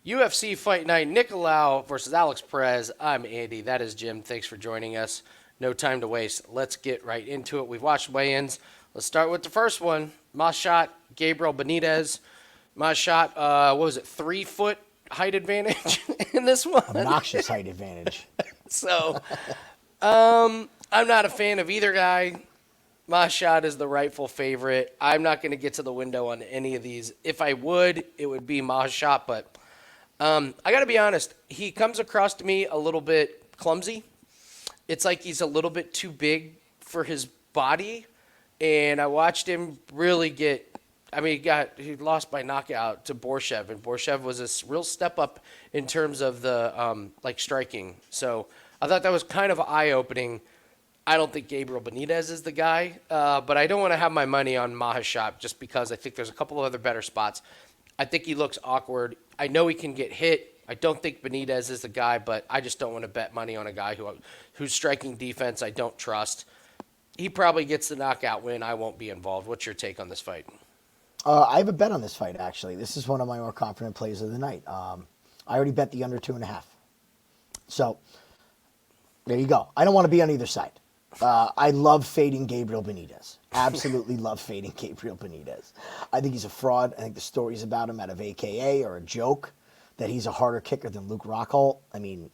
UFC Fight Night, Nicolau versus Alex Perez. I'm Andy. That is Jim. Thanks for joining us. No time to waste. Let's get right into it. We've watched weigh-ins. Let's start with the first one. Maheshate, Gabriel, Benitez. Maheshate, what was it, 3-foot height advantage in this one? Obnoxious height advantage. So, I'm not a fan of either guy. Machado is the rightful favorite. I'm not going to get to the window on any of these. If I would, it would be Machado, but I got to be honest. He comes across to me a little bit clumsy. It's like he's a little bit too big for his body, and I watched him really get. I mean, he lost by knockout to Borshev, and Borshev was a real step up in terms of the striking. So I thought that was kind of eye-opening. I don't think Gabriel Benitez is the guy, but I don't want to have my money on Maheshate just because I think there's a couple of other better spots. I think he looks awkward. I know he can get hit. I don't think Benitez is the guy, but I just don't want to bet money on a guy who's striking defense I don't trust. He probably gets the knockout win. I won't be involved. What's your take on this fight? I have a bet on this fight, actually. This is one of my more confident plays of the night. I already bet the under 2.5. So, there you go. I don't want to be on either side. I love fading Gabriel Benitez. Absolutely love fading Gabriel Benitez. I think he's a fraud. I think the stories about him out of AKA are a joke, that he's a harder kicker than Luke Rockhold. I mean,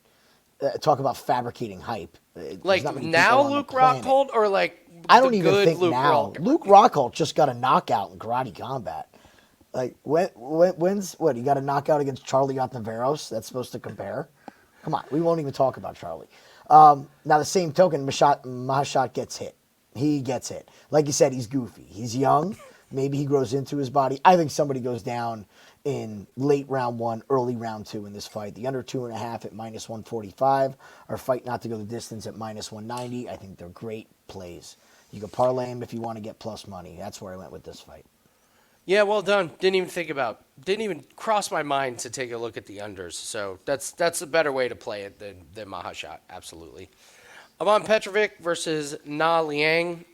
talk about fabricating hype. Like now Luke Rockhold or like I don't even think Luke now. Luke Rockhold just got a knockout in karate combat. Like when's what? He got a knockout against Charlie Otnaveros. That's supposed to compare. Come on, we won't even talk about Charlie. Now the same token, Maheshate gets hit. He gets hit. Like you said, he's goofy. He's young. Maybe he grows into his body. I think somebody goes down in late round 1, early round 2 in this fight. The under 2.5 at -145, or fight not to go the distance at -190. I think they're great plays. You can parlay them if you want to get plus money. That's where I went with this fight. Yeah, well done. Didn't even cross my mind to take a look at the unders. So that's a better way to play it than Maheshate. Absolutely. I'm on Petrovic versus Liang.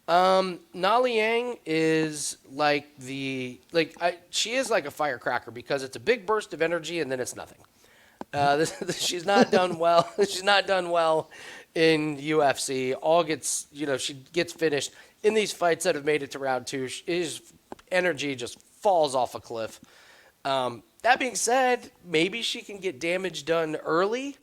Liang is she is like a firecracker because it's a big burst of energy and then it's nothing. She's not done well. She's not done well in UFC. She gets finished in these fights that have made it to round 2. His energy just falls off a cliff. That being said, maybe she can get damage done early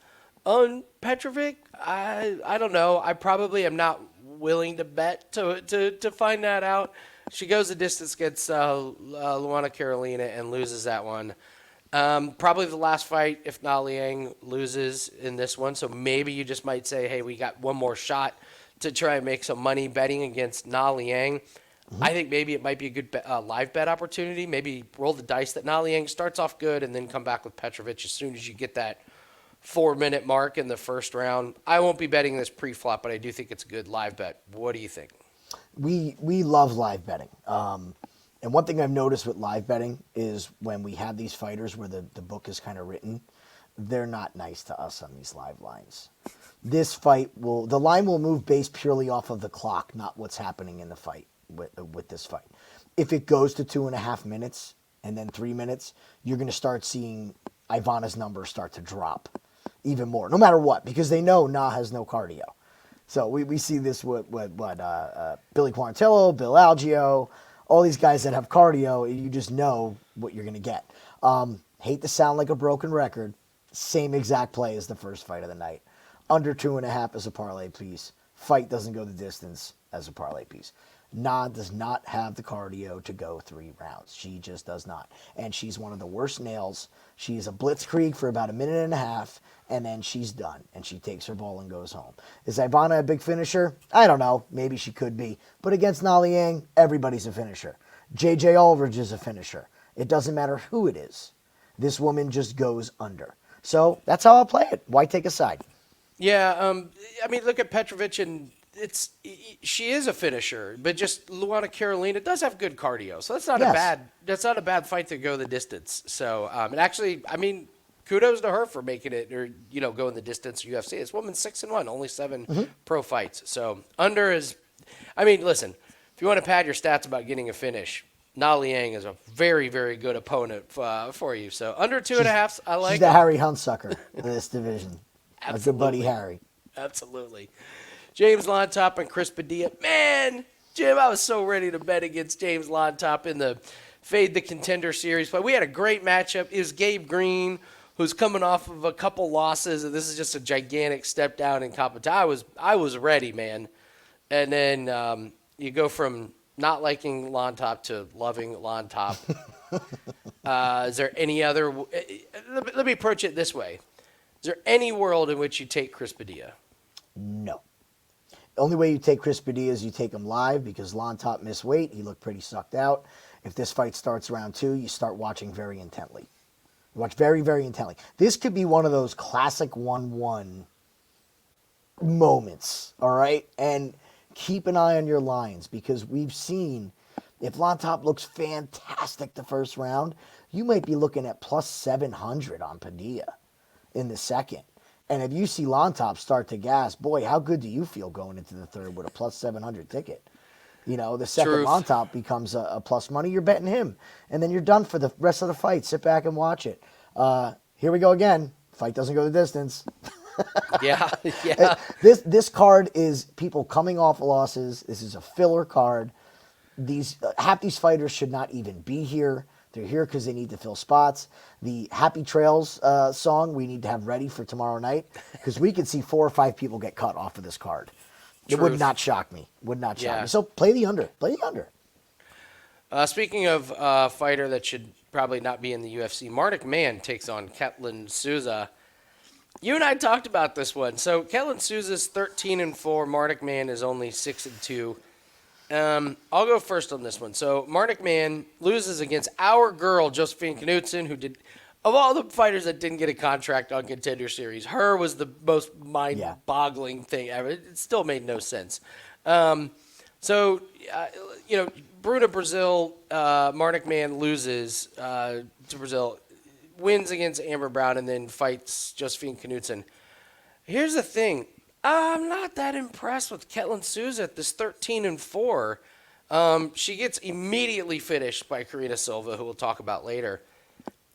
on Petrovic. I don't know. I probably am not willing to bet to find that out. She goes the distance against Luana Carolina and loses that one. Probably the last fight if Liang loses in this one. So maybe you just might say, hey, we got one more shot to try and make some money betting against Liang. Mm-hmm. I think maybe it might be a good live bet opportunity. Maybe roll the dice that Liang starts off good and then come back with Petrovic as soon as you get that 4-minute mark in the first round. I won't be betting this pre-flop, but I do think it's a good live bet. What do you think? We love live betting. And one thing I've noticed with live betting is when we have these fighters where the book is kind of written, they're not nice to us on these live lines. This fight the line will move based purely off of the clock, not what's happening in the fight with this fight. If it goes to 2.5 minutes and then 3 minutes, you're going to start seeing Ivana's numbers start to drop even more, no matter what, because they know Na has no cardio. So we see this with Billy Quarantillo, Bill Algeo, all these guys that have cardio. You just know what you're going to get. Hate to sound like a broken record. Same exact play as the first fight of the night. Under 2.5 as a parlay piece. Fight doesn't go the distance as a parlay piece. Na does not have the cardio to go 3 rounds. She just does not. And she's one of the worst nails. She's a blitzkrieg for about 1.5 minutes, and then she's done. And she takes her ball and goes home. Is Ivana a big finisher? I don't know. Maybe she could be. But against Liang, everybody's a finisher. JJ Aldridge is a finisher. It doesn't matter who it is. This woman just goes under. So that's how I'll play it. Why take a side? Yeah, I mean, look at Petrovic, and she is a finisher, but just Luana Carolina does have good cardio, so that's not a bad fight to go the distance. So, and actually, I mean, kudos to her for making it, or going the distance in UFC. This woman's 6-1, only 7 pro fights. So under is, I mean, listen, if you want to pad your stats about getting a finish, Liang is a very, very good opponent for you. So under 2.5, I like. She's the Harry Huntsucker in this division. Our good Absolutely. buddy Harry. Absolutely. James Llontop and Chris Padilla. Man, Jim, I was so ready to bet against James Llontop in the Fade the Contender series. But we had a great matchup. It was Gabe Green, who's coming off of a couple losses, and this is just a gigantic step down in competition. I was ready, man. And then you go from not liking Llontop to loving Llontop. Is there any other? Let me approach it this way. Is there any world in which you take Chris Padilla? No. The only way you take Chris Padilla is you take him live because Llontop missed weight. He looked pretty sucked out. If this fight starts round 2, you start watching very intently. You watch very, very intently. This could be one of those classic 1-1 moments, all right? And keep an eye on your lines because we've seen if Llontop looks fantastic the first round, you might be looking at plus 700 on Padilla in the second. And if you see Llontop start to gas, boy, how good do you feel going into the third with a plus 700 ticket? You know, the second Truth. Llontop becomes a plus money, you're betting him. And then you're done for the rest of the fight. Sit back and watch it. Here we go again. Fight doesn't go the distance. Yeah. This card is people coming off losses. This is a filler card. Half these fighters should not even be here. They're here because they need to fill spots. The Happy Trails song we need to have ready for tomorrow night because we could see 4 or 5 people get cut off of this card. It would not shock me. Would not shock me. So play the under. Play the under. Speaking of a fighter that should probably not be in the UFC, Marnic Mann takes on Ketlen Souza. You and I talked about this one. So Ketlen Souza's 13-4. Marnic Mann is only 6-2. I'll go first on this one. So Marnic Mann loses against our girl, Josephine Knudsen, who did, of all the fighters that didn't get a contract on Contender Series, her was the most mind-boggling thing ever. It still made no sense. Bruna Brazil, Marnic Mann loses to Brazil, wins against Amber Brown, and then fights Josephine Knudsen. Here's the thing. I'm not that impressed with Ketlen Souza at this 13-4. She gets immediately finished by Karina Silva, who we'll talk about later.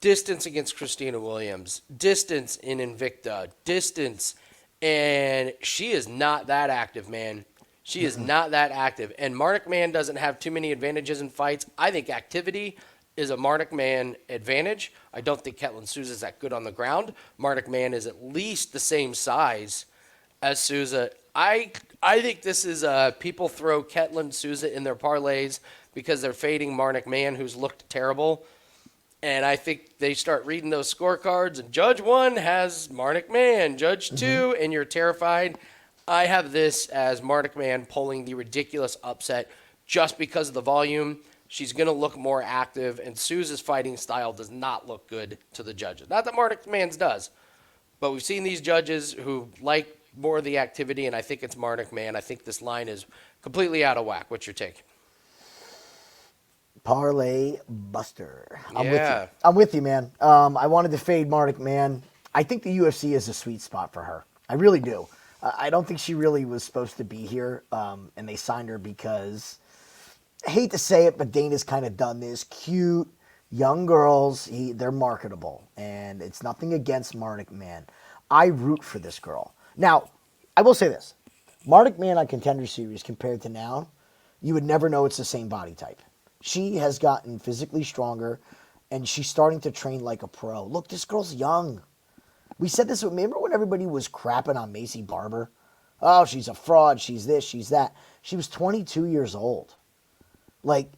Distance against Christina Williams. Distance in Invicta. Distance. And she is not that active, man. She is not that active. And Marnic Mann doesn't have too many advantages in fights. I think activity is a Marnic Mann advantage. I don't think Ketlen Souza is that good on the ground. Marnic Mann is at least the same size as Souza. I think this is people throw Ketlen Souza in their parlays because they're fading Marnic Mann, who's looked terrible. And I think they start reading those scorecards, and Judge 1 has Marnic Mann, Judge 2, and you're terrified. I have this as Marnic Mann pulling the ridiculous upset just because of the volume. She's going to look more active, and Souza's fighting style does not look good to the judges. Not that Marnic Mann's does, but we've seen these judges who like more of the activity, and I think it's Marnic Mann. I think this line is completely out of whack. What's your take? Parlay Buster. I'm with you, man. I wanted to fade Marnic Mann. I think the UFC is a sweet spot for her. I really do. I don't think she really was supposed to be here, and they signed her because, I hate to say it, but Dana's kind of done this. Cute, young girls, they're marketable, and it's nothing against Marnic Mann. I root for this girl. Now, I will say this. Marnic Mann on Contender Series compared to now, you would never know it's the same body type. She has gotten physically stronger, and she's starting to train like a pro. Look, this girl's young. We said this, remember when everybody was crapping on Macy Barber? Oh, she's a fraud, she's this, she's that. She was 22 years old. Like,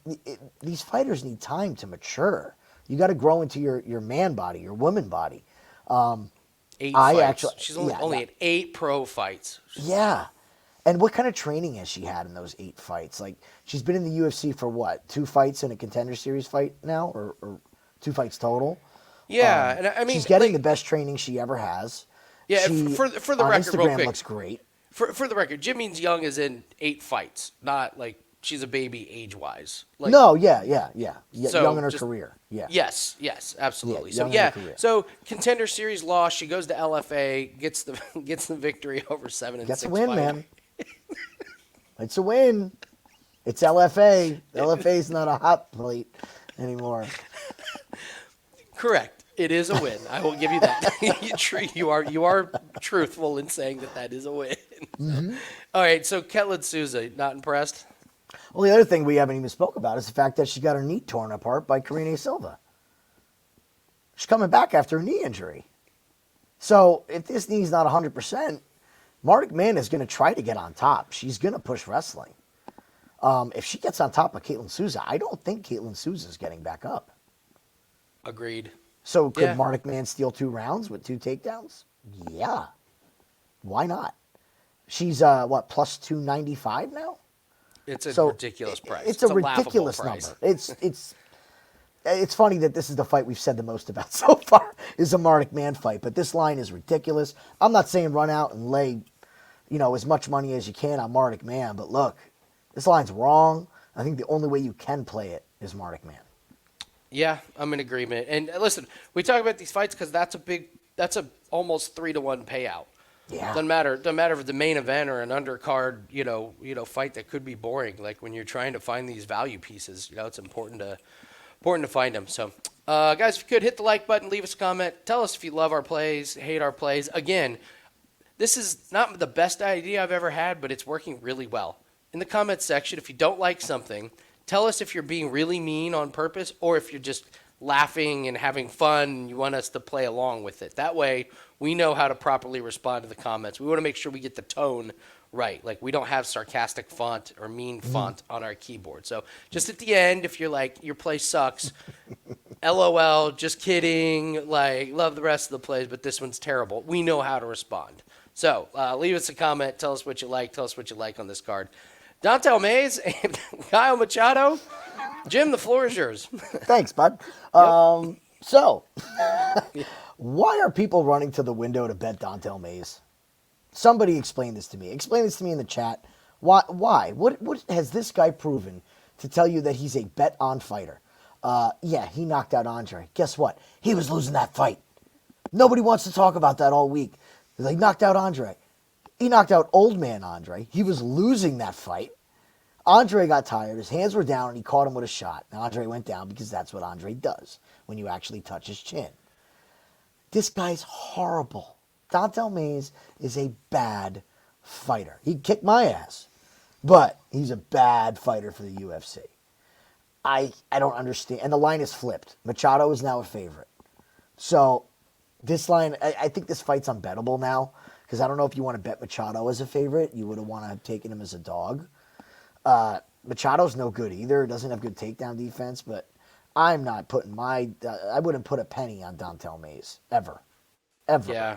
these fighters need time to mature. You got to grow into your man body, your woman body. 8 fights. She's only had 8 pro fights. Yeah. And what kind of training has she had in those 8 fights? Like, she's been in the UFC for what? 2 fights in a Contender Series fight now? Or 2 fights total? Yeah. And I mean, she's getting the best training she ever has. Yeah, for the record, Instagram real quick. Looks great. For the record, Jimmy's Young is in 8 fights, not like she's a baby age-wise. Like, No, yeah. So young in her just- career. Yeah. Yes, absolutely. Yeah, young in her career. So Contender Series loss. She goes to LFA, gets the victory over 7-6. That's a win, man. It's a win. It's LFA. LFA is not a hot plate anymore. Correct. It is a win. I will give you that. you are truthful in saying that is a win. All right, so Ketlen Souza, not impressed? Well, the other thing we haven't even spoke about is the fact that she got her knee torn apart by Karine Silva. She's coming back after a knee injury. So if this knee's not 100%, Marnic Mann is going to try to get on top. She's going to push wrestling. If she gets on top of Ketlen Souza, I don't think Ketlen Souza is getting back up. Agreed. So could Yeah. Marnic Mann steal 2 rounds with 2 takedowns? Yeah. Why not? She's, plus 295 now? It's a So ridiculous price. It's a laughable ridiculous price. number. It's funny that this is the fight we've said the most about so far is a Marnic Mann fight, but this line is ridiculous. I'm not saying run out and lay, as much money as you can on Marnic Mann, but look, this line's wrong. I think the only way you can play it is Marnic Mann. Yeah, I'm in agreement. And listen, we talk about these fights because that's a almost 3-to-1 payout. Yeah. Doesn't matter if it's a main event or an undercard, fight that could be boring. Like when you're trying to find these value pieces, it's important to find them. So, guys, if you could hit the like button, leave us a comment, tell us if you love our plays, hate our plays. Again, this is not the best idea I've ever had, but it's working really well. In the comments section, if you don't like something, tell us if you're being really mean on purpose or if you're just laughing and having fun and you want us to play along with it. That way, we know how to properly respond to the comments. We want to make sure we get the tone right. Like, we don't have sarcastic font or mean font on our keyboard. So just at the end, if you're like, your play sucks, LOL, just kidding, like, love the rest of the plays, but this one's terrible. We know how to respond. So leave us a comment. Tell us what you like. Tell us what you like on this card. Dontel Mays and Caio Machado. Jim, the floor is yours. Thanks, bud. Yep. So, why are people running to the window to bet Dontel Mays? Somebody explain this to me. Explain this to me in the chat. Why? What has this guy proven to tell you that he's a bet-on fighter? Yeah, he knocked out Andre. Guess what? He was losing that fight. Nobody wants to talk about that all week. He knocked out Andre. He knocked out old man Andre. He was losing that fight. Andre got tired. His hands were down, and he caught him with a shot. And Andre went down because that's what Andre does when you actually touch his chin. This guy's horrible. Dontel Mays is a bad fighter. He kicked my ass, but he's a bad fighter for the UFC. I don't understand. And the line is flipped. Machado is now a favorite. So this line, I think this fight's unbettable now because I don't know if you want to bet Machado as a favorite. You would have want to have taken him as a dog. Machado's no good either. Doesn't have good takedown defense, but I'm not putting I wouldn't put a penny on Dontel Mays. Ever. Yeah.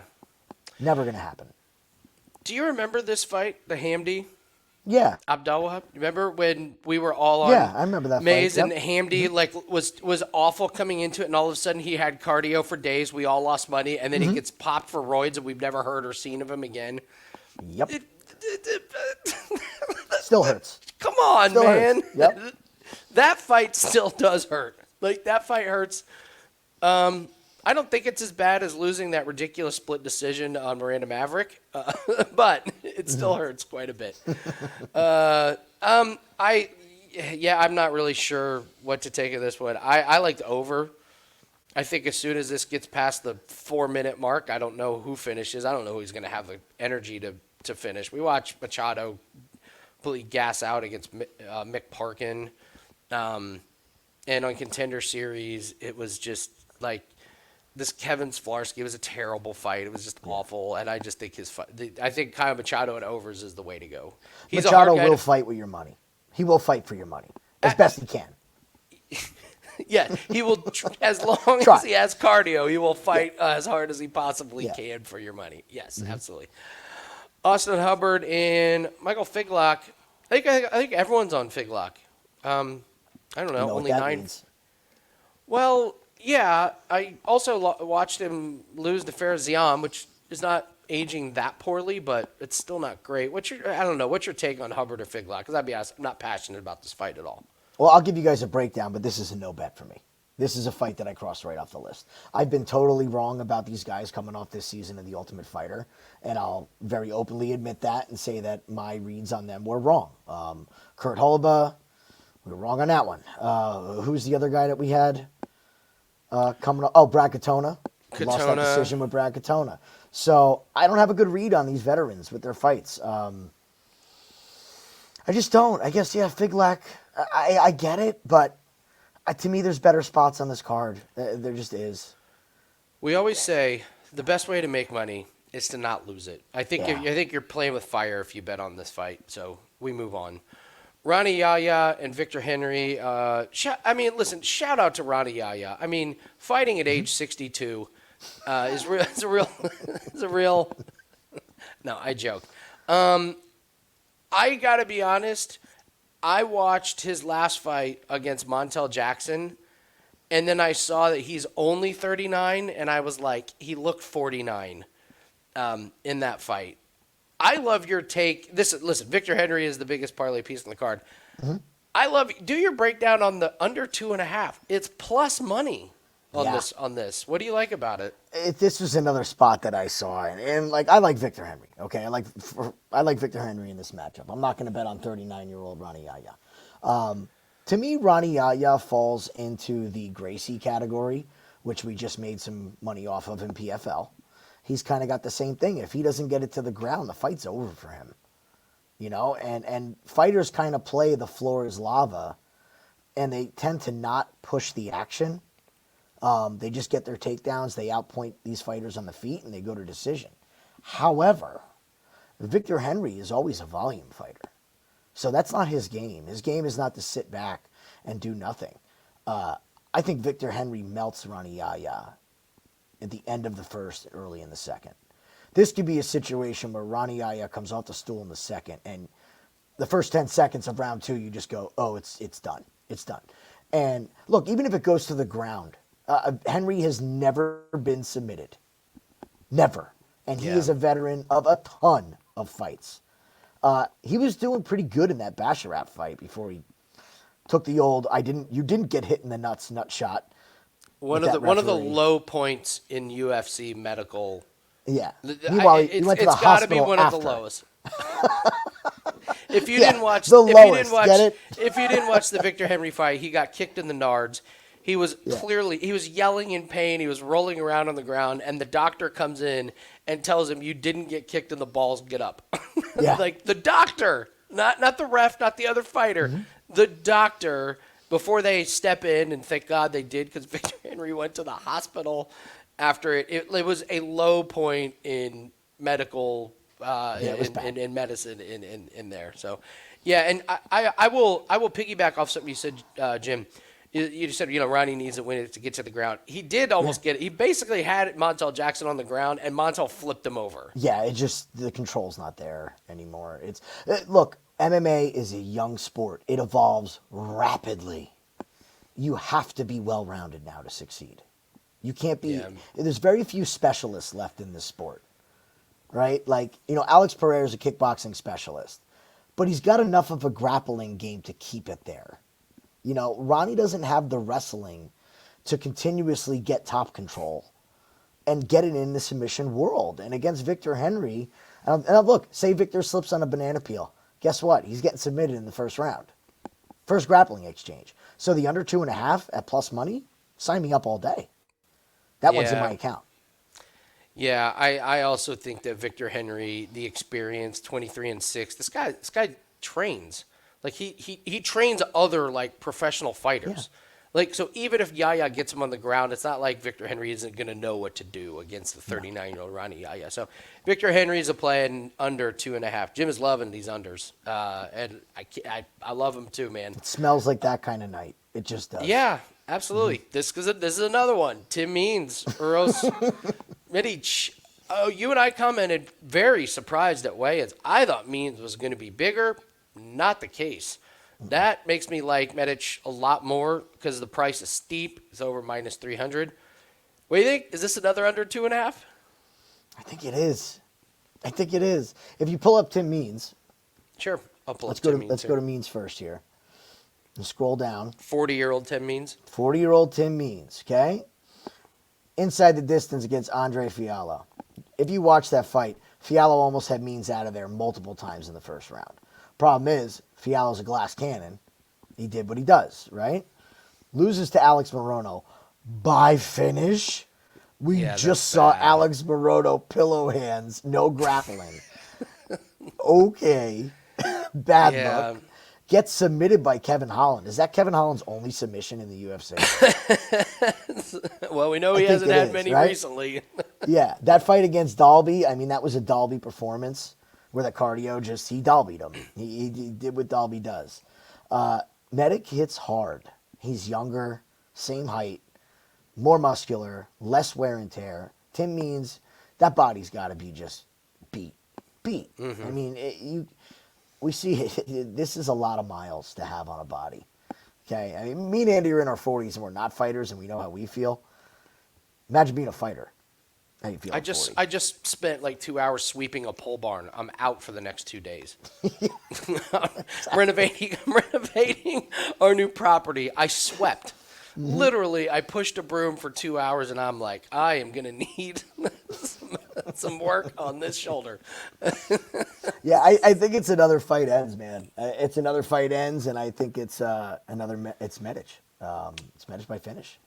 Never going to happen. Do you remember this fight, the Hamdi? Yeah. Abdullah? Remember when we were all on Yeah, I remember that Mays fight. and Hamdi was awful coming into it, and all of a sudden he had cardio for days. We all lost money, and then he gets popped for roids, and we've never heard or seen of him again. Yep. Still hurts. Come on, Still man. hurts. Yep. That fight still does hurt. Like, that fight hurts. I don't think it's as bad as losing that ridiculous split decision on Miranda Maverick, but it still hurts quite a bit. I'm not really sure what to take of this one. I like the over. I think as soon as this gets past the 4-minute mark, I don't know who finishes. I don't know who's going to have the energy to finish. We watched Machado completely gas out against Mick Parkin. And on Contender Series, it was just like this Kevin Sflarski was a terrible fight. It was just awful. And I just think I think Caio Machado at overs is the way to go. He's Machado will fight with your money. He will fight for your money as best he can. Yeah, he will, as long as he has cardio, he will fight as hard as he possibly can for your money. Yes, absolutely. Austin Hubbard and Michael Figlak. I think everyone's on Figlak. I don't know, only 9. Means. Well, yeah. I also watched him lose to Farazian, which is not aging that poorly, but it's still not great. I don't know. What's your take on Hubbard or Figlak? Because I'll be honest, I'm not passionate about this fight at all. Well, I'll give you guys a breakdown, but this is a no bet for me. this is a fight that I crossed right off the list. I've been totally wrong about these guys coming off this season of The Ultimate Fighter, and I'll very openly admit that and say that my reads on them were wrong. Kurt Holba, we were wrong on that one. Who's the other guy that we had coming up? Oh, Brad Katona. Lost that decision with Brad Katona. So I don't have a good read on these veterans with their fights. I just don't. I guess, yeah, Figlak, I get it, but to me, there's better spots on this card. There just is. We always say the best way to make money is to not lose it. I think you're playing with fire if you bet on this fight. So we move on. Rani Yahya and Victor Henry. Listen, shout out to Rani Yahya. I mean, fighting at age 62 is a real. No, I joke. I gotta be honest. I watched his last fight against Montel Jackson, and then I saw that he's only 39, and I was like, he looked 49 in that fight. I love your take. Listen, Victor Henry is the biggest parlay piece on the card. Mm-hmm. Do your breakdown on the under 2.5. It's plus money on this. What do you like about it? This was another spot that I saw, and I like Victor Henry. Okay, I like Victor Henry in this matchup. I'm not going to bet on 39-year-old Rani Yahya. To me, Rani Yahya falls into the Gracie category, which we just made some money off of in PFL. He's kind of got the same thing. If he doesn't get it to the ground, the fight's over for him. And fighters kind of play the floor is lava, and they tend to not push the action. They just get their takedowns. They outpoint these fighters on the feet, and they go to decision. However, Victor Henry is always a volume fighter. So that's not his game. His game is not to sit back and do nothing. I think Victor Henry melts Rani Yahya at the end of the first, early in the second. This could be a situation where Rani Yahya comes off the stool in the second, and the first 10 seconds of round 2, you just go, oh, it's done. It's done. And look, even if it goes to the ground, Henry has never been submitted. Never. And he is a veteran of a ton of fights. He was doing pretty good in that Basharat fight before he took the old you didn't get hit in the nuts nut shot. One of the low points in UFC medical. Yeah. Meanwhile, he went to the hospital. It's got to be one of the lowest. If you didn't watch the Victor Henry fight, he got kicked in the nards. He was he was yelling in pain. He was rolling around on the ground, and the doctor comes in and tells him, "You didn't get kicked in the balls. Get up." Like the doctor, not the ref, not the other fighter. Mm-hmm. The doctor, before they step in, and thank God they did, because Victor Henry went to the hospital after it. It was a low point in medical, in medicine in there. So, yeah, and I will piggyback off something you said, Jim. You said, Rani needs to win it to get to the ground. He did almost get it. He basically had Montel Jackson on the ground, and Montel flipped him over. Yeah, the control's not there anymore. Look, MMA is a young sport. It evolves rapidly. You have to be well-rounded now to succeed. You can't be. Yeah. There's very few specialists left in this sport, right? Alex Pereira is a kickboxing specialist, but he's got enough of a grappling game to keep it there. Rani doesn't have the wrestling to continuously get top control and get it in the submission world. And against Victor Henry, and look, say Victor slips on a banana peel. Guess what? He's getting submitted in the first round. First grappling exchange. So the under 2.5 at plus money, sign me up all day. That one's in my account. Yeah, I also think that Victor Henry, the experience, 23-6, this guy trains. He trains other professional fighters. Yeah. So even if Yahya gets him on the ground, it's not like Victor Henry isn't going to know what to do against the 39-year-old Rani Yahya. So Victor Henry's playing under 2.5. Jim is loving these unders, and I love them too, man. It smells like that kind of night. It just does. Yeah, absolutely. Mm-hmm. This is another one. Tim Means, Uros, Medic. Oh, you and I commented very surprised at weigh-ins. I thought Means was going to be bigger. Not the case. That makes me like Medic a lot more because the price is steep. It's over minus 300. What do you think? Is this another under 2.5? I think it is. If you pull up Tim Means. Sure. I'll pull up Tim Means. Let's go to Means first here. And scroll down. 40-year-old Tim Means. 40-year-old Tim Means, okay? Inside the distance against Andre Fiallo. If you watch that fight, Fiallo almost had Means out of there multiple times in the first round. Problem is, Fiallo's a glass cannon. He did what he does, right? Loses to Alex Morono by finish. We just saw bad. Alex Morono pillow hands, no grappling. Okay. Bad look. Gets submitted by Kevin Holland. Is that Kevin Holland's only submission in the UFC? Well, we know he hasn't had many recently. Yeah, that fight against Dalby, I mean, that was a Dalby performance where the cardio he Dalby'd him. He did what Dalby does. Medic hits hard. He's younger, same height, more muscular, less wear and tear. Tim Means, that body's got to be just beat. Mm-hmm. I mean, we see this is a lot of miles to have on a body. Okay, I mean, me and Andy are in our 40s and we're not fighters and we know how we feel. Imagine being a fighter. How you feel? I just spent like 2 hours sweeping a pole barn. I'm out for the next 2 days. I'm renovating our new property. I swept. Mm-hmm. Literally, I pushed a broom for 2 hours, and I'm like, I am gonna need some work on this shoulder. Yeah, I think it's another fight ends, man. It's another fight ends, and I think it's it's Medic. It's Medic by finish.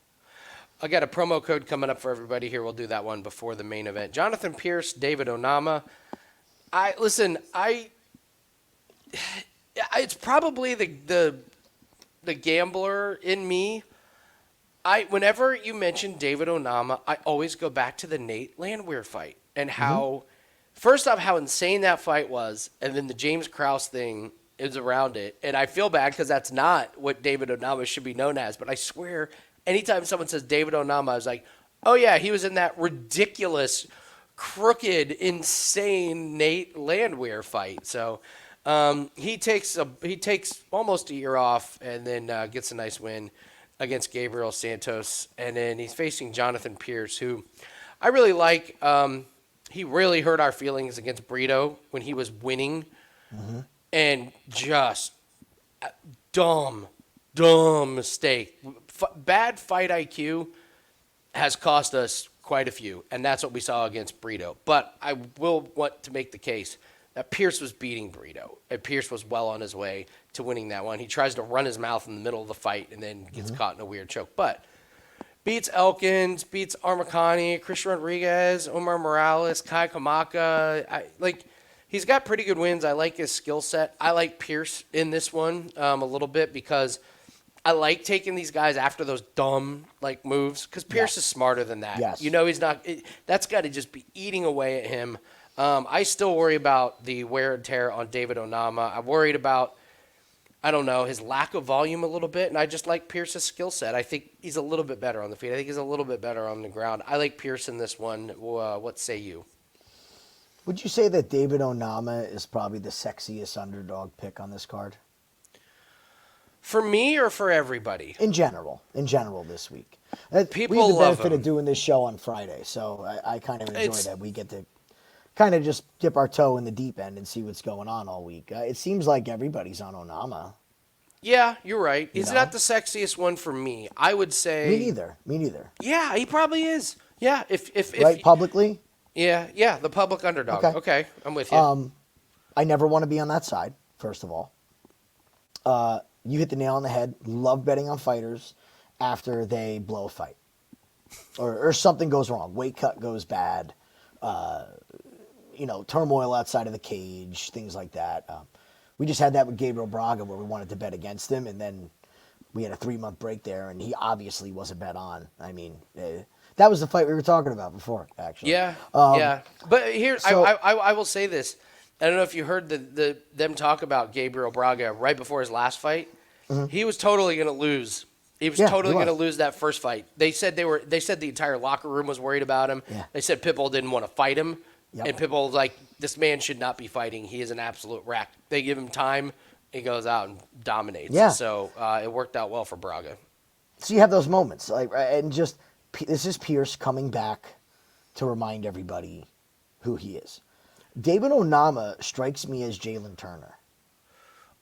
I got a promo code coming up for everybody here. We'll do that one before the main event. Jonathan Pearce, David Onama. It's probably the gambler in me. Whenever you mention David Onama, I always go back to the Nate Landwehr fight and how, first off, how insane that fight was, and then the James Krause thing is around it. And I feel bad because that's not what David Onama should be known as. But I swear, anytime someone says David Onama, I was like, oh yeah, he was in that ridiculous, crooked, insane Nate Landwehr fight. So he takes almost a year off and then gets a nice win against Gabriel Santos, and then he's facing Jonathan Pearce, who I really like. He really hurt our feelings against Brito when he was winning, and just dumb mistake. Bad fight IQ has cost us quite a few, and that's what we saw against Brito. But I will want to make the case that Pearce was beating Brito, and Pearce was well on his way to winning that one. He tries to run his mouth in the middle of the fight and then gets caught in a weird choke. But beats Elkins, beats Armacani, Christian Rodriguez, Omar Morales, Kai Kamaka. He's got pretty good wins. I like his skill set. I like Pearce in this one a little bit because I like taking these guys after those dumb moves because Pearce is smarter than that. Yes. You know, he's not. That's got to just be eating away at him. I still worry about the wear and tear on David Onama. I'm worried about, I don't know, his lack of volume a little bit, and I just like Pearce's skill set. I think he's a little bit better on the feet. I think he's a little bit better on the ground. I like Pearce in this one. What say you? Would you say that David Onama is probably the sexiest underdog pick on this card? For me or for everybody? In general this week. People we have the love benefit him. of doing this show on Friday, so I kind of enjoy that we get to kind of just dip our toe in the deep end and see what's going on all week. It seems like everybody's on Onama. Yeah, you're right. He's not the sexiest one for me. I would say. Me neither. Yeah, he probably is. Yeah, if publicly. Yeah, the public underdog. Okay, I'm with you. I never want to be on that side. First of all, you hit the nail on the head. Love betting on fighters after they blow a fight or something goes wrong. Weight cut goes bad. Turmoil outside of the cage, things like that. We just had that with Gabriel Braga where we wanted to bet against him, and then we had a 3-month break there, and he obviously wasn't bet on. I mean, that was the fight we were talking about before, actually. Yeah, yeah. But here, I will say this. I don't know if you heard them talk about Gabriel Braga right before his last fight. He was totally going to lose. He was totally going to lose that first fight. They said the entire locker room was worried about him. Yeah. They said Pitbull didn't want to fight him. Yep. And Pitbull was like, this man should not be fighting. He is an absolute wreck. They give him time. He goes out and dominates. Yeah. So it worked out well for Braga. So you have those moments. This is Pearce coming back to remind everybody who he is. David Onama strikes me as Jalen Turner.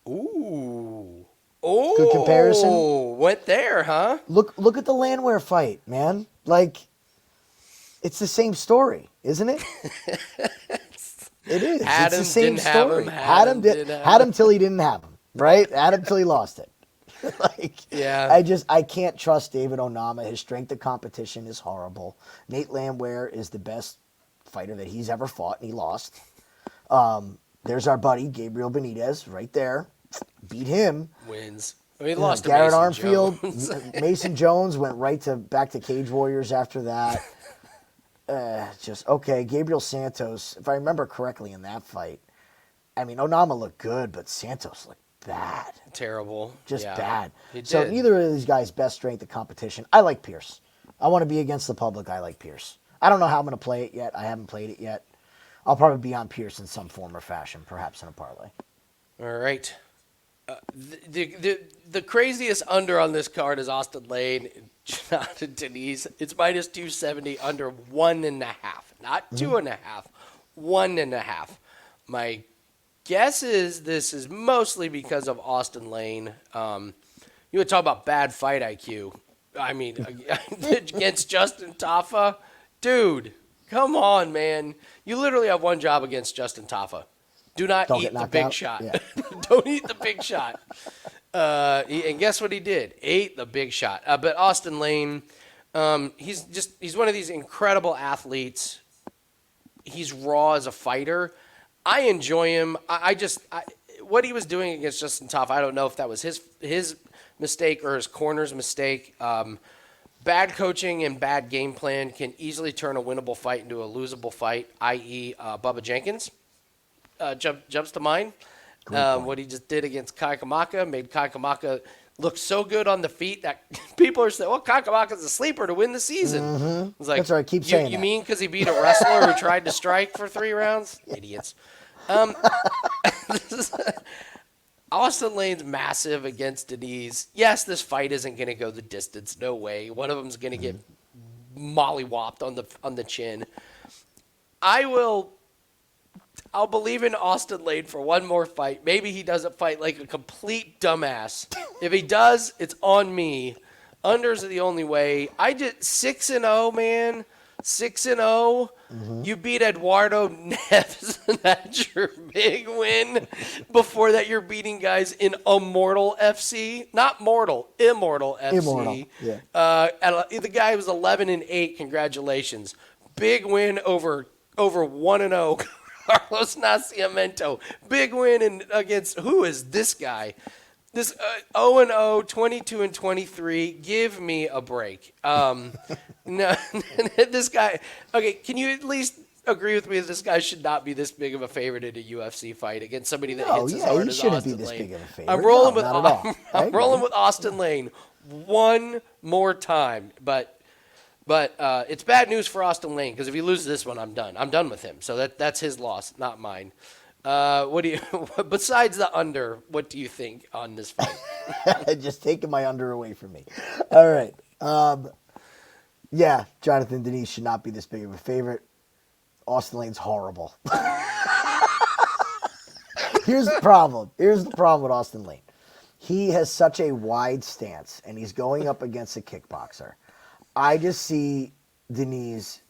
Ooh. Good comparison. Oh, went there, huh? Look at the Landwehr fight, man. Like, it's the same story, isn't it? It is. Had It's the him, same didn't have story. him, had him, didn't have Had him. him till he didn't have him, right? Had him till he lost it. Like, Yeah. I can't trust David Onama. His strength of competition is horrible. Nate Landwehr is the best fighter that he's ever fought, and he lost. There's our buddy Gabriel Benitez right there. Beat him. Wins. I mean, he lost to Garrett Mason Armfield, Jones. Mason Jones went back to Cage Warriors after that. Just okay. Gabriel Santos, if I remember correctly in that fight, I mean Onama looked good, but Santos looked bad. Terrible. Just Yeah, bad. he So did. neither of these guys' best strength of competition. I like Pearce. I want to be against the public. I like Pearce. I don't know how I'm going to play it yet. I haven't played it yet. I'll probably be on Pearce in some form or fashion, perhaps in a parlay. All right. The craziest under on this card is Austin Lane, Jonathan Denise. It's minus 270 under 1.5, not 2.5, 1.5. My guess is this is mostly because of Austin Lane. You would talk about bad fight IQ. I mean, against Justin Tafa, dude, come on, man. You literally have one job against Justin Tafa. Do not Don't eat get the knocked big out? shot. Yeah. Don't eat the big shot. And guess what he did? Ate the big shot. But Austin Lane, he's one of these incredible athletes. He's raw as a fighter. I enjoy him. What he was doing against Justin Tafa, I don't know if that was his mistake or his corner's mistake. Bad coaching and bad game plan can easily turn a winnable fight into a losable fight, i.e. Bubba Jenkins. Jumps to mind. What he just did against Kai Kamaka made Kai Kamaka look so good on the feet that people are saying, well, Kai Kamaka's a sleeper to win the season. It's like, That's right, keep saying you that. mean because he beat a wrestler who tried to strike for 3 rounds? Idiots. Austin Lane's massive against Denise. Yes, this fight isn't going to go the distance. No way. One of them's going to get mollywopped on the chin. I'll believe in Austin Lane for one more fight. Maybe he doesn't fight like a complete dumbass. If he does, it's on me. Unders are the only way. I did 6-0, man. 6-0. You beat Eduardo Neves. That's your big win. Before that, you're beating guys in Immortal FC. Not Mortal, Immortal FC. Immortal, yeah. The guy was 11-8. Congratulations. Big win over 1-0. Carlos Nascimento. Big win against, who is this guy? This 0-0, 22-23. Give me a break. No, this guy. Okay, can you at least agree with me that this guy should not be this big of a favorite in a UFC fight against somebody that hits as hard he as shouldn't Austin be this Lane? big of a favorite. I'm rolling No, not at all. I'm rolling with Austin Lane one more time, but it's bad news for Austin Lane because if he loses this one, I'm done. I'm done with him. So that's his loss, not mine. What do you? Besides the under, what do you think on this fight? Just taking my under away from me. All right. Yeah, Jonathan Denise should not be this big of a favorite. Austin Lane's horrible. Here's the problem. Here's the problem with Austin Lane. He has such a wide stance, and he's going up against a kickboxer. I just see Denise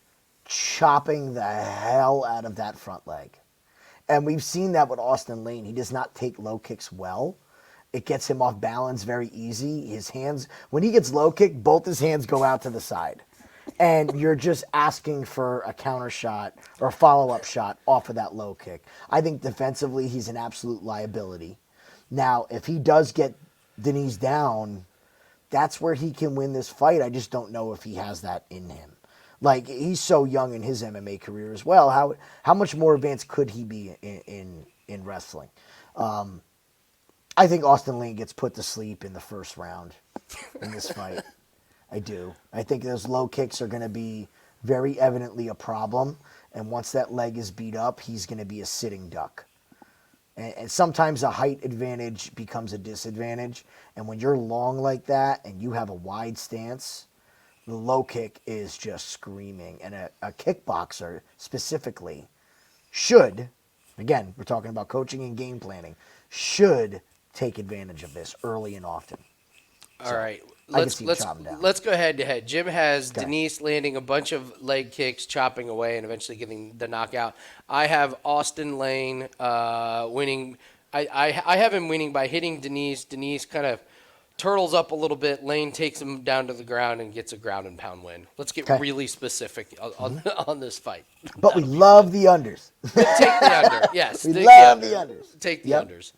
chopping the hell out of that front leg. And we've seen that with Austin Lane. He does not take low kicks well. It gets him off balance very easy. His hands, when he gets low kick, both his hands go out to the side. And you're just asking for a counter shot or a follow-up shot off of that low kick. I think defensively, he's an absolute liability. Now, if he does get Denise down, that's where he can win this fight. I just don't know if he has that in him. Like, he's so young in his MMA career as well. How much more advanced could he be in wrestling? I think Austin Lane gets put to sleep in the first round in this fight. I do. I think those low kicks are going to be very evidently a problem. And once that leg is beat up, he's going to be a sitting duck. And sometimes a height advantage becomes a disadvantage. And when you're long like that and you have a wide stance, the low kick is just screaming. And a kickboxer specifically should, again, we're talking about coaching and game planning, should take advantage of this early and often. All right. I can see him chopping down. Let's go head to head. Jim has Okay. Denise landing a bunch of leg kicks, chopping away, and eventually getting the knockout. I have Austin Lane winning. I have him winning by hitting Denise. Denise kind of turtles up a little bit. Lane takes him down to the ground and gets a ground and pound win. Let's get Okay. really specific on this fight. But we love the unders. Take the under. Yes. We take love the the under. unders. Take the Yep. unders.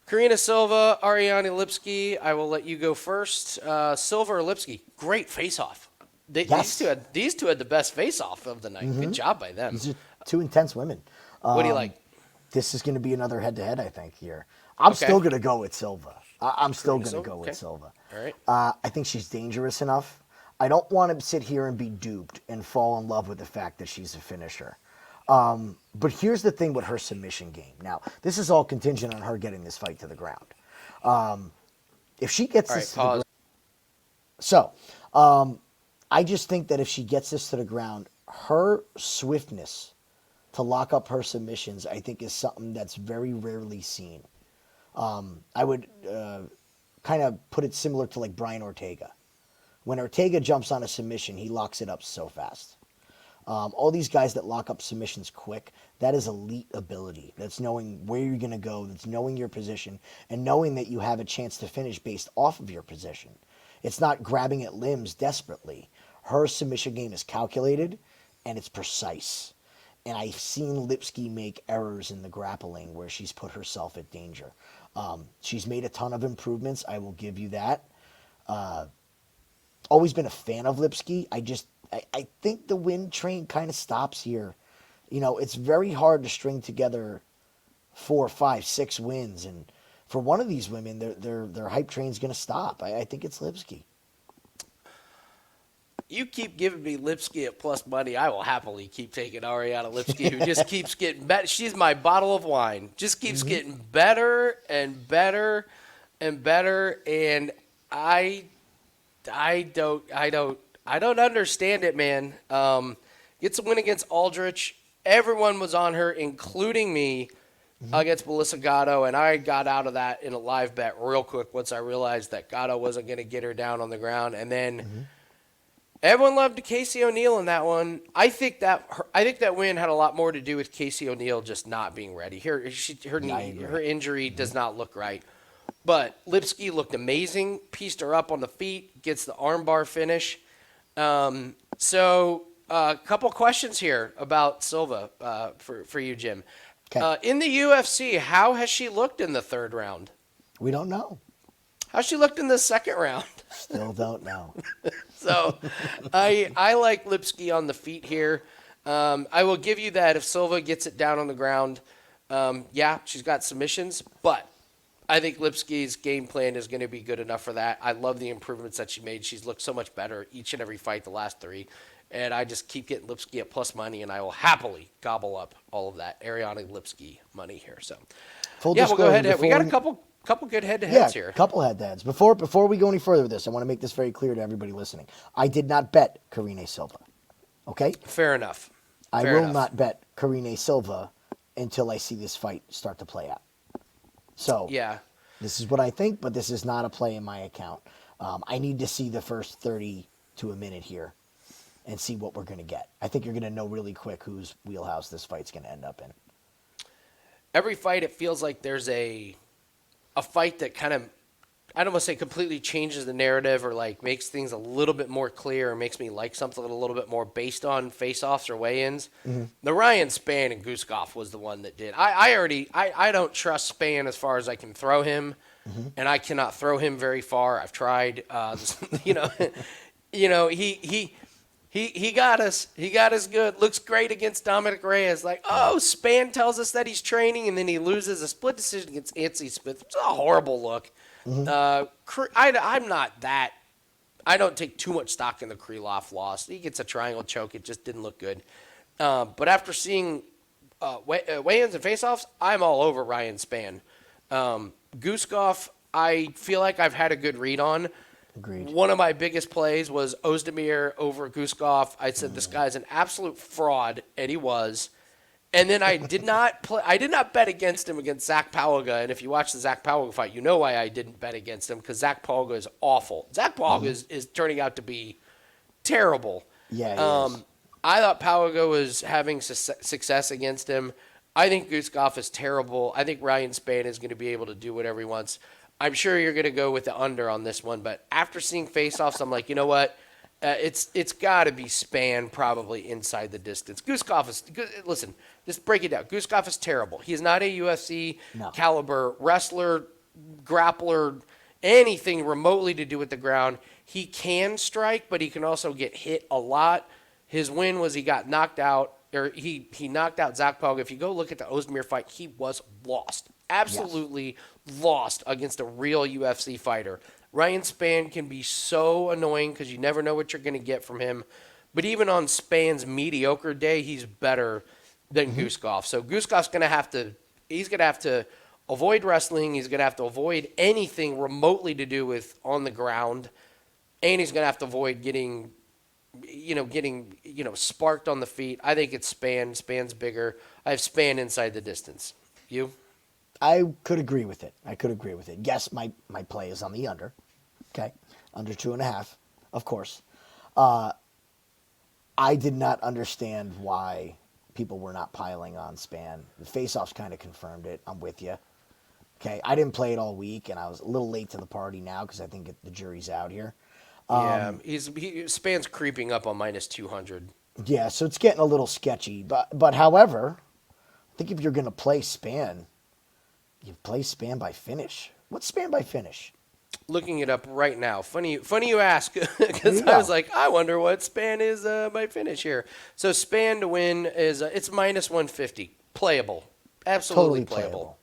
Karina Silva, Ariane Lipski. I will let you go first. Silva or Lipski? Great face-off. Yes. These two had the best face-off of the night. Good job by them. These are two intense women. What do you like? This is going to be another head-to-head, I think, here. I'm Okay. still going to go with Silva. I'm still Karina going to Silva? go Okay. with Silva. All right. I think she's dangerous enough. I don't want to sit here and be duped and fall in love with the fact that she's a finisher. But here's the thing with her submission game. Now, this is all contingent on her getting this fight to the ground. If she gets All right, this to the ground. pause. So, I just think that if she gets this to the ground, her swiftness to lock up her submissions, I think, is something that's very rarely seen. I would kind of put it similar to like Brian Ortega. When Ortega jumps on a submission, he locks it up so fast. All these guys that lock up submissions quick, that is elite ability. That's knowing where you're going to go, that's knowing your position, and knowing that you have a chance to finish based off of your position. It's not grabbing at limbs desperately. Her submission game is calculated, and it's precise. And I've seen Lipski make errors in the grappling where she's put herself at danger. She's made a ton of improvements. I will give you that. Always been a fan of Lipski. I think the win train kind of stops here. You know, it's very hard to string together 4, 5, 6 wins. And for one of these women, their hype train's going to stop. I think it's Lipski. You keep giving me Lipski at plus money, I will happily keep taking Ariana Lipski, who just keeps getting better. She's my bottle of wine. Just keeps getting better and better and better. And I don't understand it, man. Gets a win against Aldrich. Everyone was on her, including me, against Melissa Gatto, and I got out of that in a live bet real quick once I realized that Gatto wasn't going to get her down on the ground. And then everyone loved Casey O'Neill in that one. I think that win had a lot more to do with Casey O'Neill just not being ready. Her injury does not look right. But Lipski looked amazing, pieced her up on the feet, gets the armbar finish. So a couple questions here about Silva for you, Jim. Okay. In the UFC, how has she looked in the third round? We don't know. How's she looked in the second round? Still don't know. So I like Lipski on the feet here. I will give you that if Silva gets it down on the ground, yeah, she's got submissions, but I think Lipski's game plan is going to be good enough for that. I love the improvements that she made. She's looked so much better each and every fight the last 3. And I just keep getting Lipski at plus money, and I will happily gobble up all of that Ariana Lipski money here. So, Full yeah, we'll go disclosure, ahead. We got a before couple good head-to-heads here. a couple head-to-heads. Before we go any further with this, I want to make this very clear to everybody listening. I did not bet Karine Silva. Okay? Fair enough. I Fair will enough. not bet Karine Silva until I see this fight start to play out. So, Yeah. this is what I think, but this is not a play in my account. I need to see the first 30 to a minute here and see what we're going to get. I think you're going to know really quick whose wheelhouse this fight's going to end up in. Every fight, it feels like there's a fight that kind of, I don't want to say completely changes the narrative or like makes things a little bit more clear or makes me like something a little bit more based on face-offs or weigh-ins. The Ryan Spann and Guskov was the one that did. I don't trust Spann as far as I can throw him, and I cannot throw him very far. I've tried. He got us. He got us good. Looks great against Dominic Reyes. Like, Spann tells us that he's training, and then he loses a split decision against Anthony Smith. It's a horrible look. I'm not that. I don't take too much stock in the Krylov loss. He gets a triangle choke. It just didn't look good. But after seeing weigh-ins and face-offs, I'm all over Ryan Spann. Guskov, I feel like I've had a good read on. Agreed. One of my biggest plays was Ozdemir over Guskov. I said this guy's an absolute fraud, and he was. And then I did not bet against him against Zach Pauga. And if you watch the Zach Pauga fight, you know why I didn't bet against him, because Zach Pauga is awful. Zach Pauga is turning out to be terrible. Yeah, he is. I thought Pauga was having success against him. I think Guskov is terrible. I think Ryan Spann is going to be able to do whatever he wants. I'm sure you're going to go with the under on this one, but after seeing face-offs, I'm like, you know what? It's got to be Spann probably inside the distance. Guskov is listen. Just break it down. Guskov is terrible. He's not a UFC caliber wrestler, grappler, anything remotely to do with the ground. He can strike, but he can also get hit a lot. His win was he got knocked out, or he knocked out Zach Pauga. If you go look at the Ozdemir fight, he was lost. Absolutely lost against a real UFC fighter. Ryan Spann can be so annoying because you never know what you're going to get from him. But even on Spann's mediocre day, he's better than Guskov. So Guskov's going to have to avoid wrestling. He's going to have to avoid anything remotely to do with on the ground. And he's going to have to avoid getting sparked on the feet. I think it's Spann. Spann's bigger. I have Spann inside the distance. You? I could agree with it. Yes, my play is on the under. Okay. Under 2.5, of course. I did not understand why people were not piling on Spann. The face-offs kind of confirmed it. I'm with you. Okay. I didn't play it all week, and I was a little late to the party now because I think the jury's out here. Spann's creeping up on minus 200. Yeah, so it's getting a little sketchy. But however, I think if you're going to play Spann, you play Spann by finish. What's Spann by finish? Looking it up right now. Funny you ask, because I was like, I wonder what Spann is by finish here. So Spann to win is it's minus 150. Playable. Absolutely Totally playable.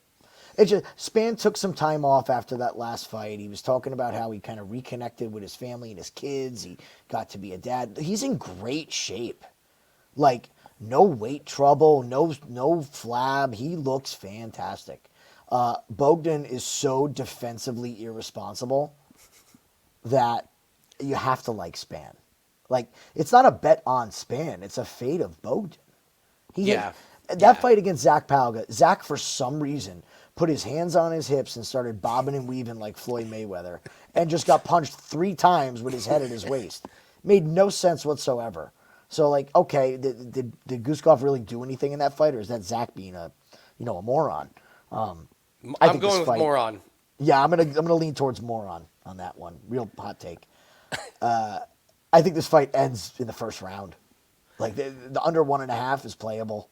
It's just, Spann took some time off after that last fight. He was talking about how he kind of reconnected with his family and his kids. He got to be a dad. He's in great shape. Like, no weight trouble, no flab. He looks fantastic. Bogdan is so defensively irresponsible that you have to like Spann. Like, it's not a bet on Spann. It's a fade of Bogdan. That fight against Zach Pauga, Zach, for some reason, put his hands on his hips and started bobbing and weaving like Floyd Mayweather and just got punched 3 times with his head at his waist. Made no sense whatsoever. So, like, okay, did Guskov really do anything in that fight, or is that Zach being a moron? I'm going with moron. Yeah, I'm gonna lean towards moron on that one. Real hot take. I think this fight ends in the first round. Like, the under 1.5 is playable.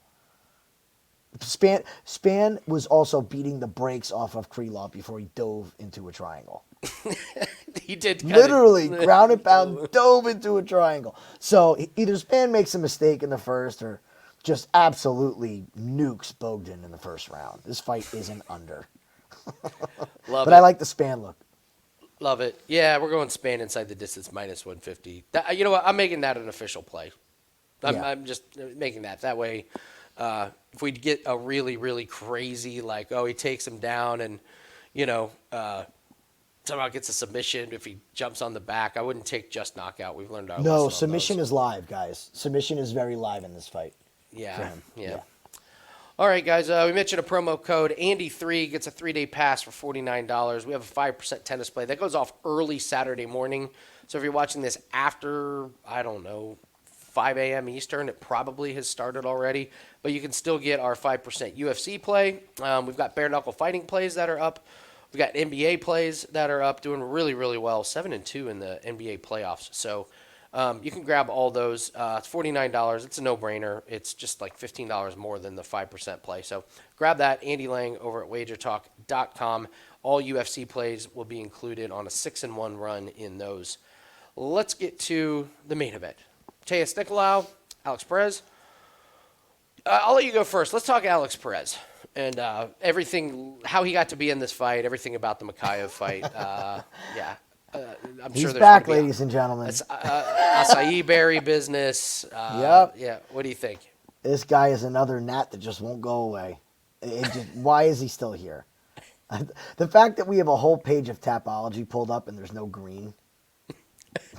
Spann was also beating the brakes off of Krylov before he dove into a triangle. He did literally ground and pound, dove into a triangle. So either Spann makes a mistake in the first, or just absolutely nukes Bogdan in the first round. This fight is an under. I like the Spann look. Love it. Yeah, we're going Spann inside the distance minus 150. You know what? I'm making that an official play. I'm just making that. That way, if we get a really, really crazy, like, he takes him down and, somehow gets a submission if he jumps on the back, I wouldn't take just knockout. We've learned our lesson. No, submission is live, guys. Submission is very live in this fight. Yeah. All right, guys. We mentioned a promo code. Andy3 gets a 3-day pass for $49. We have a 5% tennis play. That goes off early Saturday morning. So if you're watching this after, 5 a.m. Eastern, it probably has started already. But you can still get our 5% UFC play. We've got bare knuckle fighting plays that are up. We've got NBA plays that are up, doing really, really well. 7-2 in the NBA playoffs. So you can grab all those. It's $49. It's a no-brainer. It's just like $15 more than the 5% play. So grab that. Andy Liang over at wagertalk.com. All UFC plays will be included on a 6-1 run in those. Let's get to the main event. Perez and Nicolau, Alex Perez. I'll let you go first. Let's talk Alex Perez and everything, how he got to be in this fight, everything about the Caio fight. I'm He's sure back, ladies and gentlemen. Acai berry business. Yep. Yeah. What do you think? This guy is another gnat that just won't go away. Why is he still here? The fact that we have a whole page of Tapology pulled up and there's no green.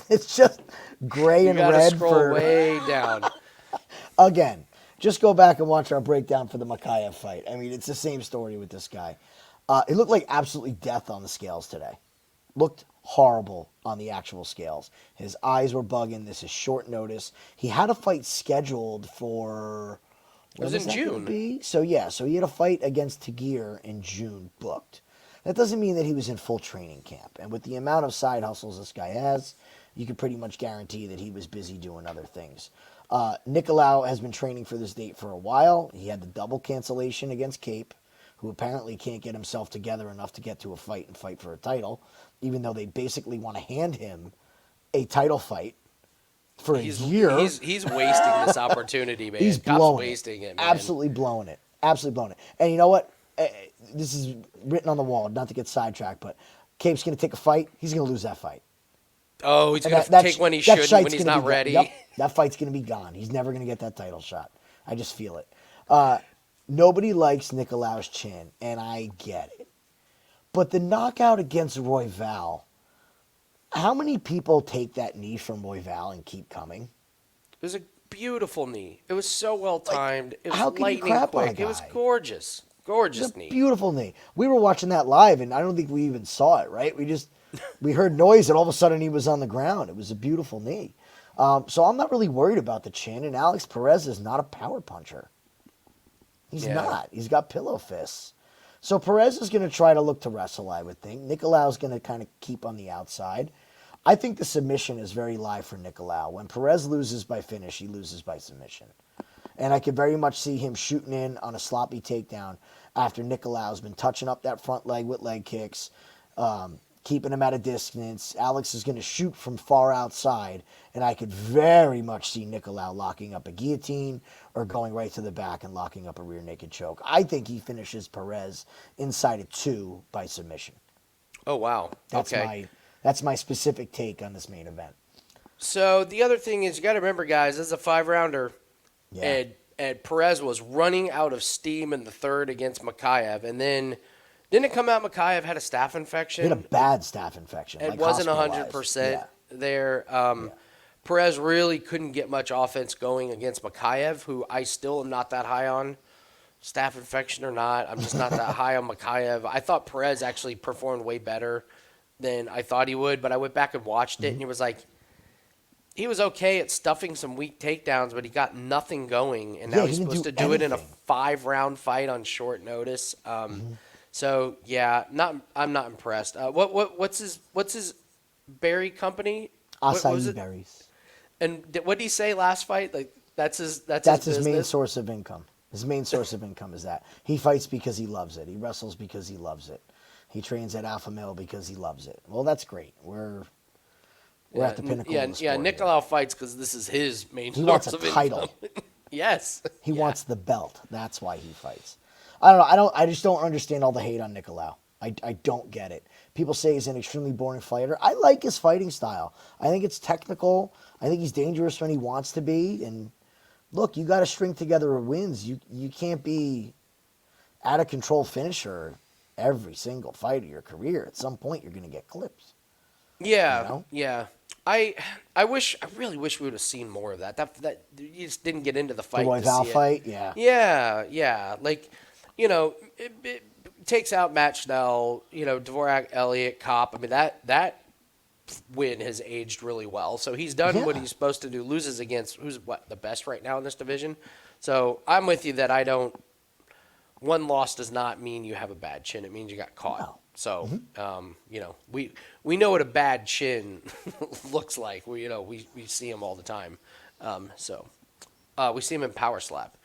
It's just gray and red. Scroll way down. Again, Just go back and watch our breakdown for the Makayev fight. I mean, it's the same story with this guy. It looked like absolutely death on the scales today. Looked horrible on the actual scales. His eyes were bugging. This is short notice. He had a fight scheduled for... It was in June. So he had a fight against Tagir in June booked. That doesn't mean that he was in full training camp. And with the amount of side hustles this guy has, you can pretty much guarantee that he was busy doing other things. Nicolau has been training for this date for a while. He had the double cancellation against Cape, who apparently can't get himself together enough to get to a fight and fight for a title, even though they basically want to hand him a title fight for a year. He's wasting this opportunity, man. He's wasting it, man. Absolutely blowing it. Absolutely blowing it. And you know what? This is written on the wall, not to get sidetracked, but Cape's going to take a fight. He's going to lose that fight. Oh, he's going to take when he shouldn't, when he's not ready. Yep, that fight's going to be gone. He's never going to get that title shot. I just feel it. Nobody likes Nicolau's chin, and I get it. But the knockout against Royval, how many people take that knee from Royval and keep coming? It was a beautiful knee. It was so well timed. It was how can you lightning crap on a quick. It was guy? gorgeous. Gorgeous It's a knee. beautiful knee. We were watching that live, and I don't think we even saw it, right? We heard noise, and all of a sudden he was on the ground. It was a beautiful knee. So I'm not really worried about the chin, and Alex Perez is not a power puncher. He's not. He's got pillow fists. So Perez is going to try to look to wrestle, I would think. Nicolau's going to kind of keep on the outside. I think the submission is very live for Nicolau. When Perez loses by finish, he loses by submission. And I could very much see him shooting in on a sloppy takedown after Nicolau's been touching up that front leg with leg kicks, keeping him at a distance. Alex is going to shoot from far outside, and I could very much see Nicolau locking up a guillotine or going right to the back and locking up a rear naked choke. I think he finishes Perez inside of 2 by submission. Oh, wow. That's my specific take on this main event. So the other thing is, you got to remember, guys, this is a 5-rounder. Yeah. And Perez was running out of steam in the third against Makayev. And then didn't it come out Makayev had a staph infection? He had a bad staph infection. It like wasn't hospitalized. 100% there. Perez really couldn't get much offense going against Makayev, who I still am not that high on. Staph infection or not, I'm just not that high on Makayev. I thought Perez actually performed way better than I thought he would, but I went back and watched it, and he was okay at stuffing some weak takedowns, but he got nothing going, and now he's supposed to do it in a 5-round fight on short notice. So yeah, I'm not impressed. What's his berry company? Acai berries. And what did he say last fight? Like that's his main source of income. His main source of income is that he fights because he loves it. He wrestles because he loves it. He trains at Alpha Male because he loves it. Well, that's great. We're at the pinnacle. of the sport Nicolau fights because this is his main source wants a of income. title. Yes, he wants the belt. That's why he fights. I don't know. I just don't understand all the hate on Nicolau. I don't get it. People say he's an extremely boring fighter. I like his fighting style. I think it's technical. I think he's dangerous when he wants to be. And look, you got to string together wins. You can't be out of control finisher every single fight of your career. At some point, you're going to get clips. Yeah, you know? yeah. I really wish we would have seen more of that. That you just didn't get into the fight. The Royval fight, yeah. Yeah. Like, it takes out Matt Schnell, Dvorak, Elliott, Kopp. I mean, that win has aged really well. So he's done what he's supposed to do. Loses against who's the best right now in this division. So I'm with you that one loss does not mean you have a bad chin. It means you got caught. No. So, we know what a bad chin looks like. We see them all the time. We see them in Power Slap.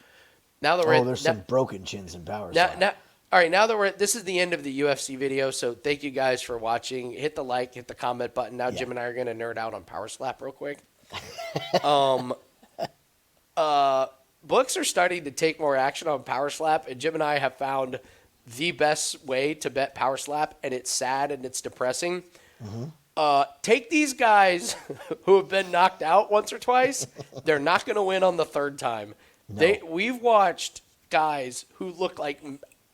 Now that there's some broken chins in Power Slap. All right, now that this is the end of the UFC video, so thank you guys for watching. Hit the like, hit the comment button. Now Jim and I are going to nerd out on Power Slap real quick. Books are starting to take more action on Power Slap, and Jim and I have found the best way to bet Power Slap, and it's sad and it's depressing. Take these guys who have been knocked out once or twice. They're not going to win on the third time. No. We've watched guys who look like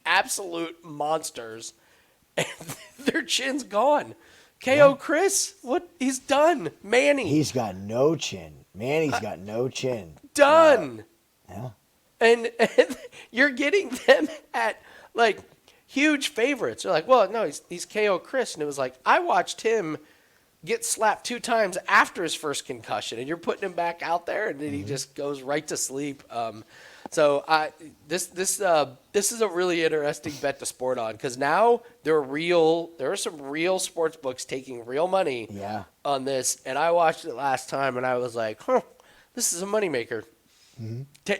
absolute monsters, and their chin's gone. KO Chris, what he's done. Manny. He's got no chin. Manny's got no chin. Done. Yeah. and you're getting them at like huge favorites. You're like, well, no, he's KO Chris, and it was like I watched him get slapped 2 times after his first concussion, and you're putting him back out there, and then he just goes right to sleep. So this is a really interesting bet to sport on, because now there are some real sports books taking real money on this, and I watched it last time, and I was like, this is a moneymaker.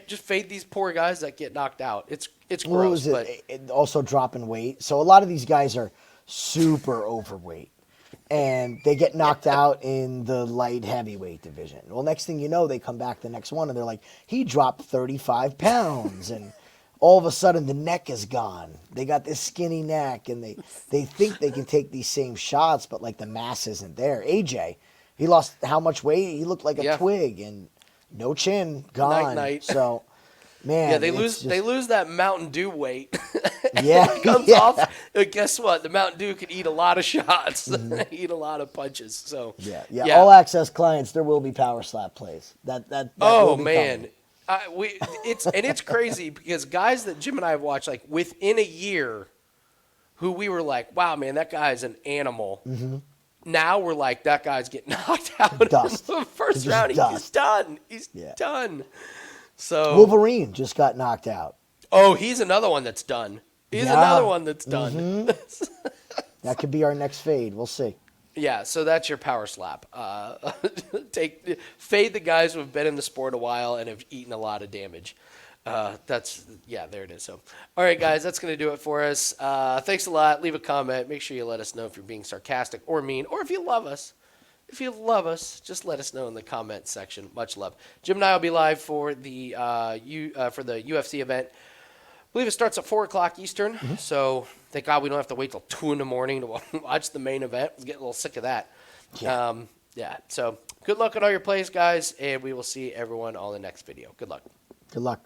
Just fade these poor guys that get knocked out. It's gross. But also dropping weight. So a lot of these guys are super overweight, and they get knocked out in the light heavyweight division. Well, next thing you know, they come back the next one, and they're like, he dropped 35 pounds, and all of a sudden the neck is gone. They got this skinny neck, and they think they can take these same shots, but like the mass isn't there. AJ, he lost how much weight? He looked like a twig, and no chin, gone. Night. So, man, yeah, they lose that Mountain Dew weight. Yeah, it comes off. Guess what? The Mountain Dew can eat a lot of shots, eat a lot of punches. So yeah. All access clients, there will be power slap plays. That oh will be man, it's crazy because guys that Jim and I have watched like within a year, who we were like, wow, man, that guy's an animal. Now we're like, that guy's getting knocked out in the first round. He's done. He's done. So Wolverine just got knocked out. Oh, he's another one that's done. He's another one that's done. That could be our next fade. We'll see. Yeah, so that's your power slap. Fade the guys who have been in the sport a while and have eaten a lot of damage. There it is. So, all right, guys, that's going to do it for us. Thanks a lot. Leave a comment. Make sure you let us know if you're being sarcastic or mean, or if you love us. If you love us, just let us know in the comment section. Much love. Jim and I will be live for the UFC event. I believe it starts at 4 o'clock Eastern. So thank God we don't have to wait till 2 in the morning to watch the main event. We'll get a little sick of that. So good luck on all your plays, guys, and we will see everyone on the next video. Good luck. Good luck.